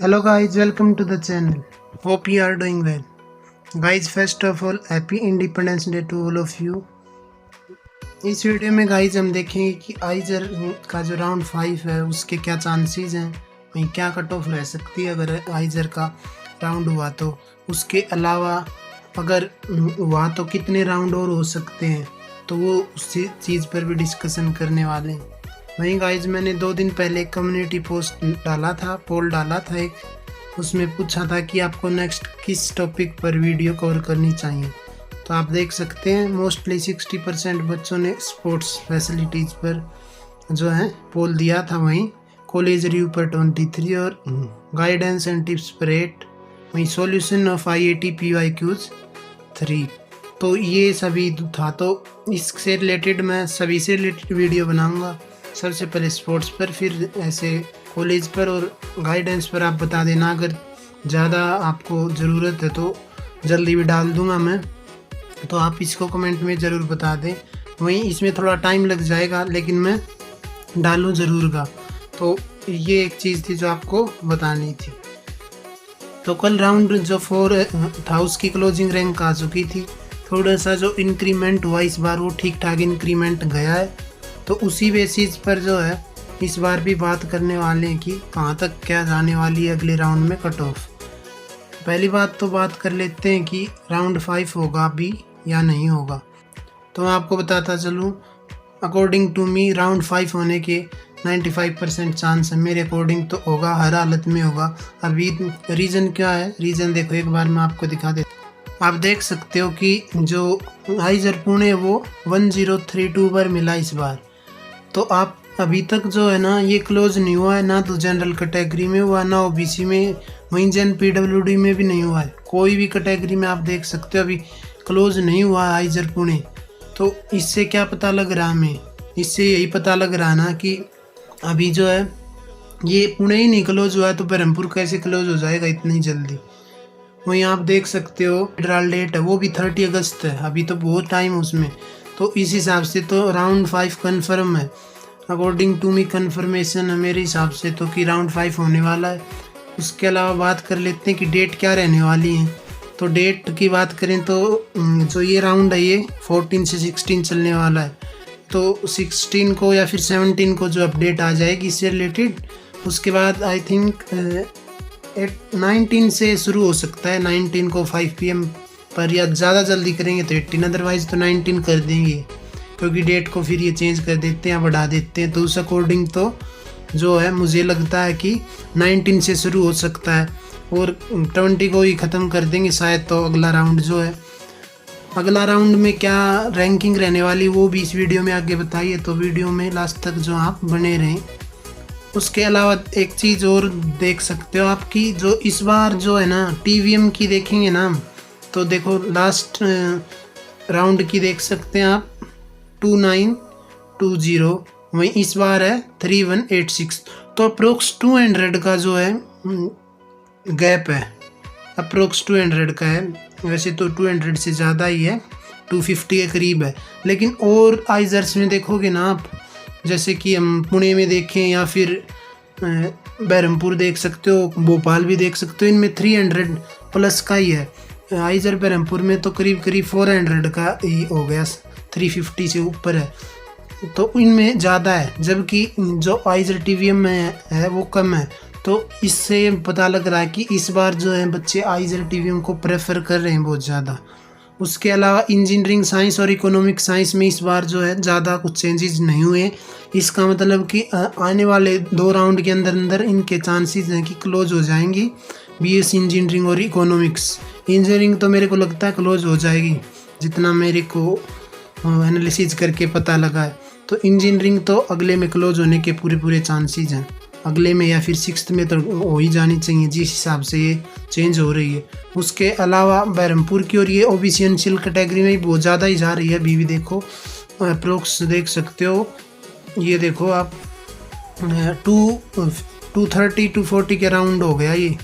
Hello guys, welcome to the channel. Hope you are doing well. Guys, first of all, happy Independence Day to all of you. इस video में guys हम देखेंगे कि आइजर का जो round 5 है उसके क्या चांसेस हैं, वहीं क्या कट ऑफ रह सकती है अगर आइजर का राउंड हुआ तो। उसके अलावा अगर हुआ तो कितने राउंड और हो सकते हैं, तो वो उसी चीज़ पर भी डिस्कशन करने वाले हैं। वहीं गाइज मैंने 2 दिन पहले कम्युनिटी पोस्ट डाला था, पोल डाला था एक, उसमें पूछा था कि आपको नेक्स्ट किस टॉपिक पर वीडियो कवर करनी चाहिए। तो आप देख सकते हैं मोस्टली 60% बच्चों ने स्पोर्ट्स फैसिलिटीज़ पर जो है पोल दिया था। वहीं कॉलेज रिव्यू पर 23 और गाइडेंस एंड टिप्स पर 8, वहीं सॉल्यूशन ऑफ IIT PYQs 3। तो ये सभी था, तो इससे रिलेटेड मैं सभी से रिलेटेड वीडियो बनाऊंगा। सबसे पहले स्पोर्ट्स पर, फिर ऐसे कॉलेज पर और गाइडेंस पर आप बता देना। अगर ज़्यादा आपको ज़रूरत है तो जल्दी भी डाल दूंगा मैं, तो आप इसको कमेंट में ज़रूर बता दें। वहीं इसमें थोड़ा टाइम लग जाएगा लेकिन मैं डालूँ ज़रूर। तो ये एक चीज़ थी जो आपको बतानी थी। तो कल राउंड जो 4 था उसकी क्लोजिंग रैंक आ चुकी थी। थोड़ा सा जो इंक्रीमेंट हुआ इस बार वो ठीक ठाक इंक्रीमेंट गया है, तो उसी बेसिस पर जो है इस बार भी बात करने वाले हैं कि कहाँ तक क्या जाने वाली है अगले राउंड में कट ऑफ। पहली बात तो बात कर लेते हैं कि राउंड 5 होगा भी या नहीं होगा। तो मैं आपको बताता चलूँ, अकॉर्डिंग टू मी राउंड 5 होने के 95% चांस है मेरे अकॉर्डिंग, तो होगा, हर हालत में होगा। अभी रीज़न क्या है, रीज़न देखो एक बार मैं आपको दिखा देता हूँ। आप देख सकते हो कि जो आइजर पुणे वो 1032 पर मिला इस बार। तो आप अभी तक जो है ना ये क्लोज नहीं हुआ है, ना तो जनरल कैटेगरी में हुआ, ना OBC में, वहीं जन PWD में भी नहीं हुआ है। कोई भी कैटेगरी में आप देख सकते हो अभी क्लोज नहीं हुआ है आइजर पुणे। तो इससे क्या पता लग रहा है हमें, इससे यही पता लग रहा है ना कि अभी जो है ये पुणे ही नहीं क्लोज हुआ है तो बरहमपुर कैसे क्लोज हो जाएगा इतनी जल्दी। वहीं आप देख सकते हो फेडरल डेट है वो भी 30 अगस्त है, अभी तो बहुत टाइम है उसमें। तो इस हिसाब से तो राउंड 5 कन्फर्म है, अकॉर्डिंग टू मी कन्फर्मेशन है मेरे हिसाब से तो कि राउंड 5 होने वाला है। उसके अलावा बात कर लेते हैं कि डेट क्या रहने वाली है। तो डेट की बात करें तो जो ये राउंड है ये 14 से 16 चलने वाला है। तो 16 को या फिर 17 को जो अपडेट आ जाएगी इससे रिलेटेड। उसके बाद आई थिंक 19 से शुरू हो सकता है, 19 को 5 PM पर, या ज़्यादा जल्दी करेंगे तो 18, अदरवाइज़ तो 19 कर देंगे, क्योंकि डेट को फिर ये चेंज कर देते हैं या बढ़ा देते हैं। तो उस अकॉर्डिंग तो जो है मुझे लगता है कि 19 से शुरू हो सकता है और 20 को ही ख़त्म कर देंगे शायद। तो अगला राउंड जो है, अगला राउंड में क्या रैंकिंग रहने वाली वो भी इस वीडियो में आगे बताइए, तो वीडियो में लास्ट तक जो आप बने रहें। उसके अलावा एक चीज़ और देख सकते हो आपकी, जो इस बार जो है ना TVM की देखेंगे ना, तो देखो लास्ट राउंड की देख सकते हैं आप 2920, वहीं इस बार है 3186। तो अप्रोक्स 200 का जो है गैप है, अप्रोक्स 200 का है। वैसे तो 200 से ज़्यादा ही है, 250 के करीब है। लेकिन और आइजर्स में देखोगे ना आप, जैसे कि हम पुणे में देखें या फिर बहरमपुर देख सकते हो, भोपाल भी देख सकते हो, इनमें 300 प्लस का ही है। आइजर बहरमपुर में तो करीब 400 का ही हो गया, 350 से ऊपर है, तो इनमें ज़्यादा है। जबकि जो आइजर TVM में है वो कम है। तो इससे पता लग रहा है कि इस बार जो है बच्चे आइजर TVM को प्रेफर कर रहे हैं बहुत ज़्यादा। उसके अलावा इंजीनियरिंग साइंस और इकोनॉमिक साइंस में इस बार जो है ज़्यादा कुछ चेंजेस नहीं हुए। इसका मतलब कि आने वाले 2 राउंड के अंदर अंदर इनके चांसेस हैं कि क्लोज हो जाएंगी BS इंजीनियरिंग और इकोनॉमिक्स। इंजीनियरिंग तो मेरे को लगता है क्लोज हो जाएगी, जितना मेरे को एनालिसिस करके पता लगा है। तो इंजीनियरिंग तो अगले में क्लोज होने के पूरे चांसेस हैं, अगले में या फिर 6th में तो हो ही जानी चाहिए जिस हिसाब से ये चेंज हो रही है। उसके अलावा बहरमपुर की और ये OBC अनशिल कैटेगरी में बहुत ज़्यादा ही जा रही है। अभी भी देखो अप्रोक्स देख सकते हो, ये देखो आप 230 240 के राउंड हो गया, ये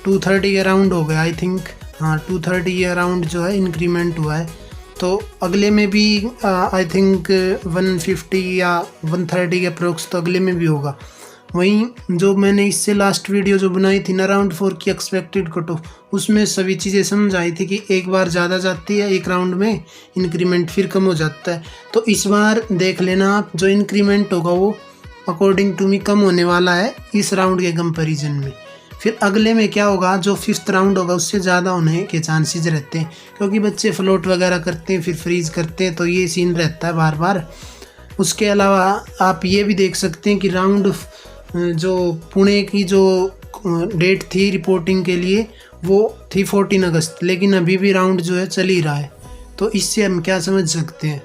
230 के राउंड हो गया आई थिंक। हाँ 230 के राउंड जो है इंक्रीमेंट हुआ है। तो अगले में भी आई थिंक 150 या 130 के अप्रोक्स तो अगले में भी होगा। वहीं जो मैंने इससे लास्ट वीडियो जो बनाई थी ना राउंड 4 की एक्सपेक्टेड कट ऑफ, उसमें सभी चीज़ें समझ आई थी कि एक बार ज़्यादा जाती है एक राउंड में इंक्रीमेंट, फिर कम हो जाता है। तो इस बार देख लेना आप, जो इंक्रीमेंट होगा वो अकॉर्डिंग टू मी कम होने वाला है इस राउंड के कंपेरिजन में। फिर अगले में क्या होगा, जो 5th राउंड होगा उससे ज़्यादा होने के चांसेस रहते हैं, क्योंकि बच्चे फ्लोट वगैरह करते हैं फिर फ्रीज करते हैं, तो ये सीन रहता है बार बार। उसके अलावा आप ये भी देख सकते हैं कि राउंड जो पुणे की जो डेट थी रिपोर्टिंग के लिए वो थी 14 अगस्त, लेकिन अभी भी राउंड जो है चल ही रहा है। तो इससे हम क्या समझ सकते हैं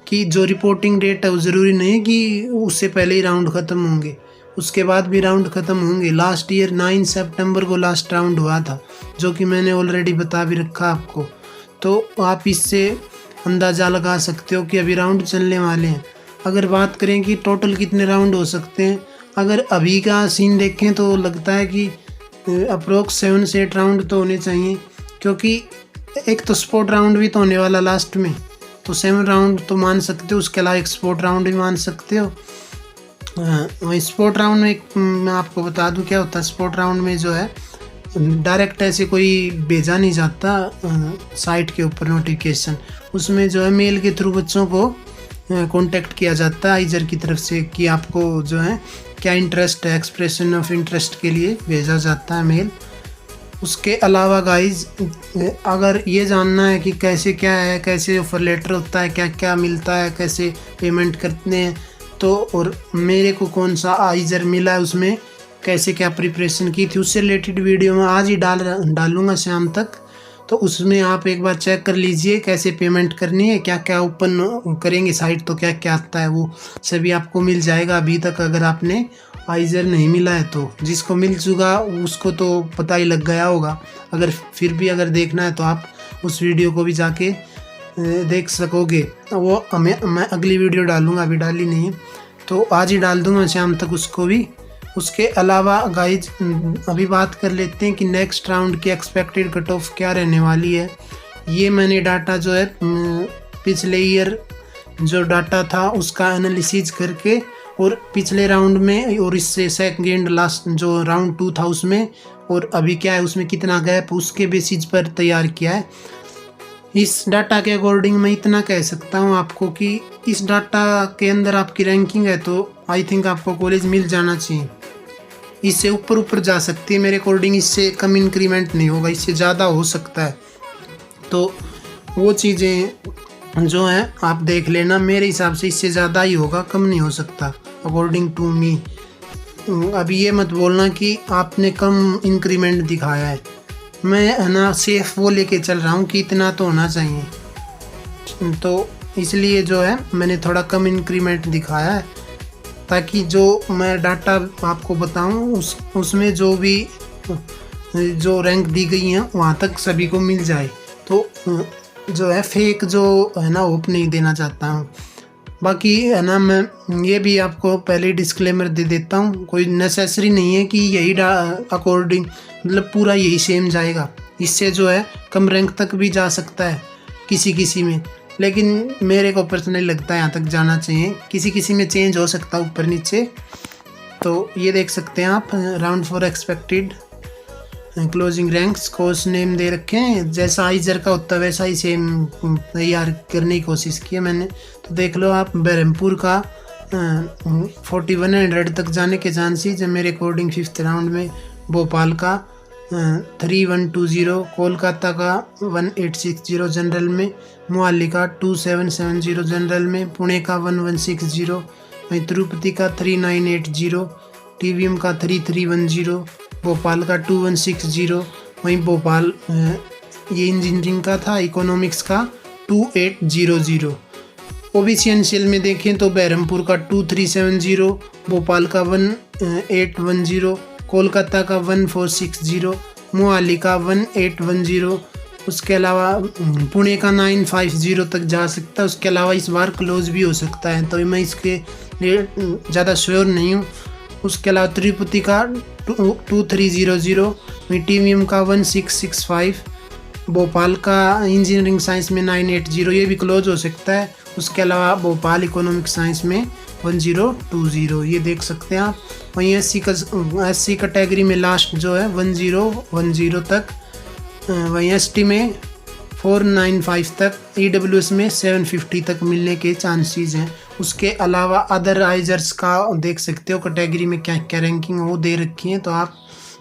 कि जो रिपोर्टिंग डेट है वो ज़रूरी नहीं है कि उससे पहले ही राउंड ख़त्म होंगे, उसके बाद भी राउंड ख़त्म होंगे। लास्ट ईयर 9 सितंबर को लास्ट राउंड हुआ था, जो कि मैंने ऑलरेडी बता भी रखा आपको। तो आप इससे अंदाज़ा लगा सकते हो कि अभी राउंड चलने वाले हैं। अगर बात करें कि टोटल कितने राउंड हो सकते हैं, अगर अभी का सीन देखें तो लगता है कि अप्रोक्स 7 से 8 राउंड तो होने चाहिए, क्योंकि एक तो स्पोर्ट राउंड भी तो होने वाला लास्ट में, तो 7 राउंड तो मान सकते हो। उसके अलावा एक स्पोर्ट राउंड भी मान सकते हो। वही स्पोर्ट राउंड में मैं आपको बता दूं क्या होता है। स्पोर्ट राउंड में जो है डायरेक्ट ऐसे कोई भेजा नहीं जाता साइट के ऊपर नोटिफिकेशन, उसमें जो है मेल के थ्रू बच्चों को कांटेक्ट किया जाता है आइजर की तरफ से कि आपको जो है क्या इंटरेस्ट है, एक्सप्रेशन ऑफ इंटरेस्ट के लिए भेजा जाता है मेल। उसके अलावा गाइज अगर ये जानना है कि कैसे क्या है, कैसे ऑफर लेटर होता है, क्या क्या मिलता है, कैसे पेमेंट करते हैं, तो और मेरे को कौन सा आइजर मिला है, उसमें कैसे क्या प्रिपरेशन की थी, उससे रिलेटेड वीडियो मैं आज ही डालूँगा शाम तक। तो उसमें आप एक बार चेक कर लीजिए कैसे पेमेंट करनी है, क्या क्या ओपन करेंगे साइट तो क्या क्या आता है, वो सभी आपको मिल जाएगा। अभी तक अगर आपने आइजर नहीं मिला है तो जिसको मिल चुका उसको तो पता ही लग गया होगा। अगर फिर भी अगर देखना है तो आप उस वीडियो को भी जाके देख सकोगे। वो मैं अगली वीडियो डालूँगा, अभी डाली नहीं है तो आज ही डाल दूँगा शाम तक उसको भी। उसके अलावा गाइज अभी बात कर लेते हैं कि नेक्स्ट राउंड की एक्सपेक्टेड कट ऑफ क्या रहने वाली है। ये मैंने डाटा जो है पिछले ईयर जो डाटा था उसका एनालिसिस करके और पिछले राउंड में और इससे सेकंड लास्ट जो राउंड 2 था उसमें और अभी क्या है उसमें कितना गैप, उसके बेसिस पर तैयार किया है। इस डाटा के अकॉर्डिंग मैं इतना कह सकता हूँ आपको कि इस डाटा के अंदर आपकी रैंकिंग है तो आई थिंक आपको कॉलेज मिल जाना चाहिए। इससे ऊपर जा सकती है मेरे अकॉर्डिंग, इससे कम इंक्रीमेंट नहीं होगा, इससे ज़्यादा हो सकता है। तो वो चीज़ें जो हैं आप देख लेना, मेरे हिसाब से इससे ज़्यादा ही होगा, कम नहीं हो सकता अकॉर्डिंग टू मी। अभी ये मत बोलना कि आपने कम इंक्रीमेंट दिखाया है, मैं है ना सेफ वो लेके चल रहा हूँ कि इतना तो होना चाहिए। तो इसलिए जो है मैंने थोड़ा कम इंक्रीमेंट दिखाया है ताकि जो मैं डाटा आपको बताऊं उसमें जो भी जो रैंक दी गई हैं वहाँ तक सभी को मिल जाए। तो जो है फेक जो है ना होप नहीं देना चाहता हूँ। बाकी है ना मैं ये भी आपको पहले डिस्क्लेमर दे देता हूँ, कोई नेसेसरी नहीं है कि यही अकॉर्डिंग मतलब पूरा यही सेम जाएगा, इससे जो है कम रैंक तक भी जा सकता है किसी में, लेकिन मेरे को पर्सनली लगता है यहाँ तक जाना चाहिए। किसी में चेंज हो सकता है ऊपर नीचे। तो ये देख सकते हैं आप round 4 expected closing ranks course name दे रखे हैं, जैसा आइजर का होता है वैसा ही सेम तैयार करने की कोशिश की है मैंने। तो देख लो आप बहरमपुर का 4100 तक जाने के चांसेस है मेरे अकॉर्डिंग 5th राउंड में, भोपाल का 3120, कोलकाता का 1860 जनरल में, मोहाली का 2770 जनरल में, पुणे का 1160, वहीं तिरुपति का 3980, टीवीएम का 3310, भोपाल का 2160, वहीं भोपाल ये इंजीनियरिंग का था, इकोनॉमिक्स का 2800। ओबीसी में देखें तो बहरमपुर का 2370, भोपाल का 1810, कोलकाता का 1460, मोहाली का 1810, उसके अलावा पुणे का 950 तक जा सकता है। उसके अलावा इस बार क्लोज भी हो सकता है, तो मैं इसके लिए ज़्यादा श्योर नहीं हूँ। उसके अलावा तिरुपति का 2300, टीवीएम का 1665, भोपाल का इंजीनियरिंग साइंस में 980, ये भी क्लोज हो सकता है। उसके अलावा भोपाल इकोनॉमिक साइंस में 1020, ये देख सकते हैं आप। वहीं SC कैटेगरी में लास्ट जो है 1010 तक, वहीं ST में 495 तक, EWS में 750 तक मिलने के चांसेस हैं। उसके अलावा अदर आइजर्स का देख सकते हो कैटेगरी में क्या क्या रैंकिंग वो दे रखी है, तो आप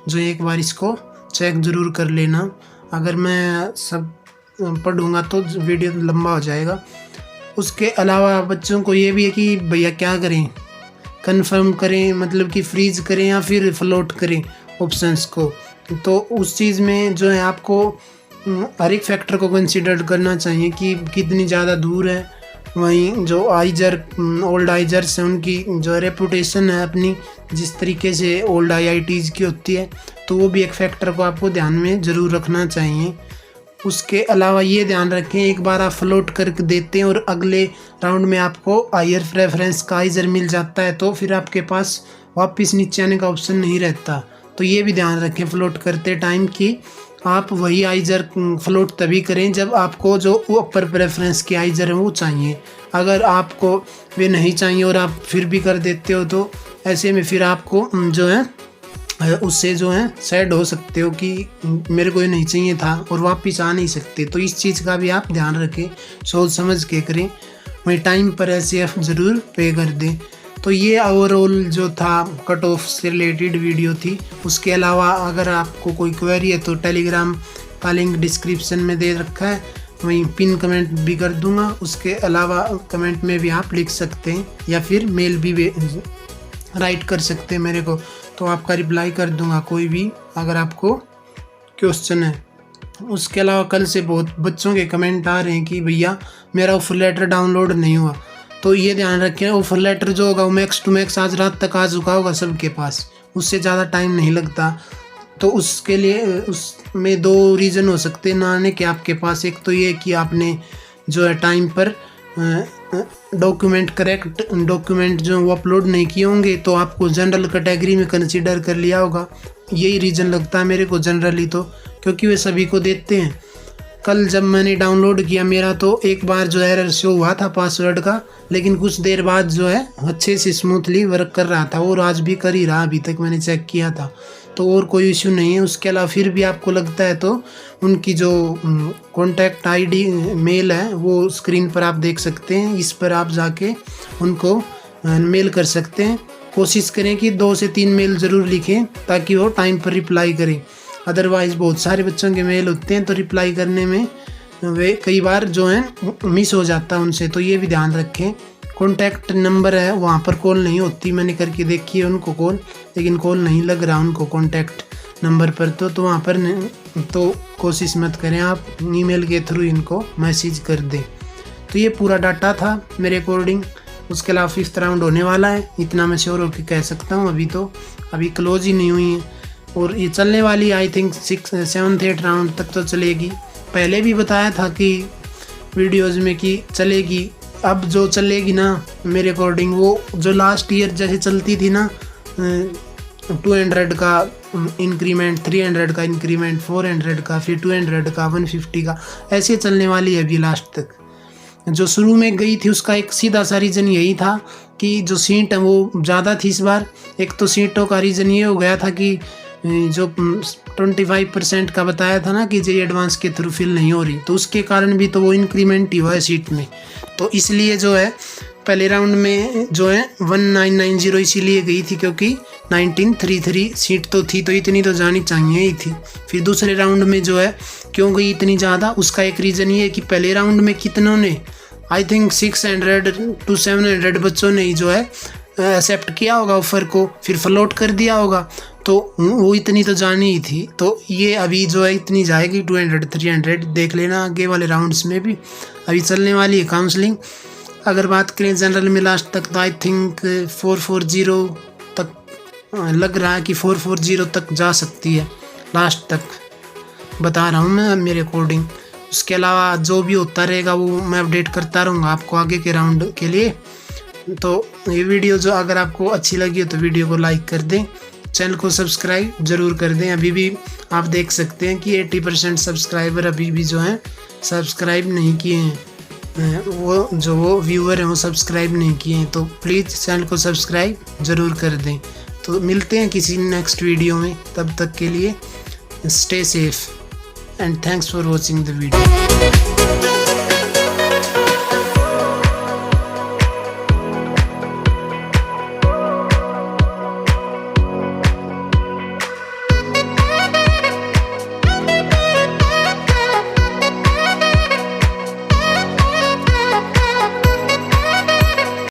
जो एक बार इसको चेक ज़रूर कर लेना। अगर मैं सब पढ़ूंगा तो वीडियो लंबा हो जाएगा। उसके अलावा बच्चों को ये भी है कि भैया क्या करें, कंफर्म करें मतलब कि फ्रीज करें या फिर फ्लोट करें ऑप्शंस को। तो उस चीज़ में जो है आपको हर एक फैक्टर को कंसीडर करना चाहिए कि कितनी ज़्यादा दूर है। वहीं जो ओल्ड आइजर्स हैं उनकी जो रेपुटेशन है अपनी, जिस तरीके से ओल्ड IITs की होती है, तो वो भी एक फैक्टर को आपको ध्यान में ज़रूर रखना चाहिए। उसके अलावा ये ध्यान रखें, एक बार आप फ्लोट करके देते हैं और अगले राउंड में आपको हायर प्रेफरेंस का आइजर मिल जाता है, तो फिर आपके पास वापस नीचे आने का ऑप्शन नहीं रहता। तो ये भी ध्यान रखें फ्लोट करते टाइम कि आप वही आइजर फ्लोट तभी करें जब आपको जो अपर प्रेफरेंस के आइजर हैं वो चाहिए। अगर आपको वे नहीं चाहिए और आप फिर भी कर देते हो, तो ऐसे में फिर आपको जो है उससे जो है सैड हो सकते हो कि मेरे को ये नहीं चाहिए था और वापस आ नहीं सकते। तो इस चीज़ का भी आप ध्यान रखें, सोच समझ के करें। वही टाइम पर SAF ज़रूर पे कर दें। तो ये ओवरऑल जो था कट ऑफ से रिलेटेड वीडियो थी। उसके अलावा अगर आपको कोई क्वेरी है तो टेलीग्राम का लिंक डिस्क्रिप्शन में दे रखा है, वहीं पिन कमेंट भी कर दूंगा। उसके अलावा कमेंट में भी आप लिख सकते हैं या फिर मेल भी राइट कर सकते हैं मेरे को, तो आपका रिप्लाई कर दूंगा कोई भी अगर आपको क्वेश्चन है। उसके अलावा कल से बहुत बच्चों के कमेंट आ रहे हैं कि भैया मेरा ऑफर लेटर डाउनलोड नहीं हुआ। तो ये ध्यान रखें, ऑफर लेटर जो होगा वो मैक्स टू मैक्स आज रात तक आ चुका होगा सबके पास, उससे ज़्यादा टाइम नहीं लगता। तो उसके लिए उसमें 2 रीज़न हो सकते हैं ना आने के आपके पास। एक तो ये कि आपने जो है टाइम पर करेक्ट डॉक्यूमेंट जो वो अपलोड नहीं किए होंगे, तो आपको जनरल कैटेगरी में कंसीडर कर लिया होगा। यही रीज़न लगता है मेरे को जनरली, तो क्योंकि वे सभी को देते हैं। कल जब मैंने डाउनलोड किया मेरा तो एक बार जो एरर शो हुआ था पासवर्ड का, लेकिन कुछ देर बाद जो है अच्छे से स्मूथली वर्क कर रहा था और आज भी कर ही रहा, अभी तक मैंने चेक किया था, तो और कोई इशू नहीं है। उसके अलावा फिर भी आपको लगता है तो उनकी जो कॉन्टैक्ट ID मेल है वो स्क्रीन पर आप देख सकते हैं, इस पर आप जाके उनको मेल कर सकते हैं। कोशिश करें कि 2 से 3 मेल ज़रूर लिखें ताकि वो टाइम पर रिप्लाई करें। अदरवाइज़ बहुत सारे बच्चों के मेल होते हैं तो रिप्लाई करने में वे कई बार जो है मिस हो जाता है उनसे, तो ये भी ध्यान रखें। कॉन्टैक्ट नंबर है वहाँ पर कॉल नहीं होती, मैंने करके देखी है उनको कॉल, लेकिन कॉल नहीं लग रहा उनको कॉन्टैक्ट नंबर पर, तो वहाँ पर तो कोशिश मत करें, आप ईमेल के थ्रू इनको मैसेज कर दें। तो ये पूरा डाटा था मेरे अकॉर्डिंग। उसके अलावा 5th राउंड होने वाला है, इतना मैं श्योर होकर कह सकता हूँ। अभी क्लोज ही नहीं हुई है और ये चलने वाली I think 7th 8th round तक तो चलेगी। पहले भी बताया था कि वीडियोज़ में कि चलेगी। अब जो चलेगी ना मेरे अकॉर्डिंग वो जो लास्ट ईयर जैसे चलती थी ना, 200 का इंक्रीमेंट, 300 का इंक्रीमेंट, 400 का, फिर 200 का, 150 का, ऐसे चलने वाली है अभी लास्ट तक। जो शुरू में गई थी उसका एक सीधा सा रीज़न यही था कि जो सीट है वो ज़्यादा थी इस बार। एक तो सीटों का रीज़न ये हो गया था कि जो 25% का बताया था ना कि जे एडवांस के थ्रू फिल नहीं हो रही, तो उसके कारण भी तो वो इंक्रीमेंट ही हुआ है सीट में। तो इसलिए जो है पहले राउंड में जो है 1990 इसीलिए गई थी क्योंकि 1933 सीट तो थी, तो इतनी तो जानी चाहिए ही थी। फिर दूसरे राउंड में जो है क्यों गई इतनी ज़्यादा, उसका एक रीज़न ये है कि पहले राउंड में कितनों ने आई थिंक 600 to 700 बच्चों ने ही जो है एक्सेप्ट किया होगा ऑफ़र को, फिर फ्लोट कर दिया होगा, तो वो इतनी तो जानी ही थी। तो ये अभी जो है इतनी जाएगी 200 300, देख लेना आगे वाले राउंड्स में भी। अभी चलने वाली है काउंसलिंग। अगर बात करें जनरल में लास्ट तक तो आई थिंक 440 तक लग रहा है कि 440 तक जा सकती है, लास्ट तक बता रहा हूँ मैं मेरे अकॉर्डिंग। उसके अलावा जो भी होता रहेगा वो मैं अपडेट करता रहूँगा आपको आगे के राउंड के लिए। तो ये वीडियो जो अगर आपको अच्छी लगी हो तो वीडियो को लाइक कर दें, चैनल को सब्सक्राइब ज़रूर कर दें। अभी भी आप देख सकते हैं कि 80% सब्सक्राइबर अभी भी जो हैं सब्सक्राइब नहीं किए हैं, वो व्यूअर हैं वो सब्सक्राइब नहीं किए हैं, तो प्लीज़ चैनल को सब्सक्राइब ज़रूर कर दें। तो मिलते हैं किसी नेक्स्ट वीडियो में, तब तक के लिए stay safe and thanks for watching the video.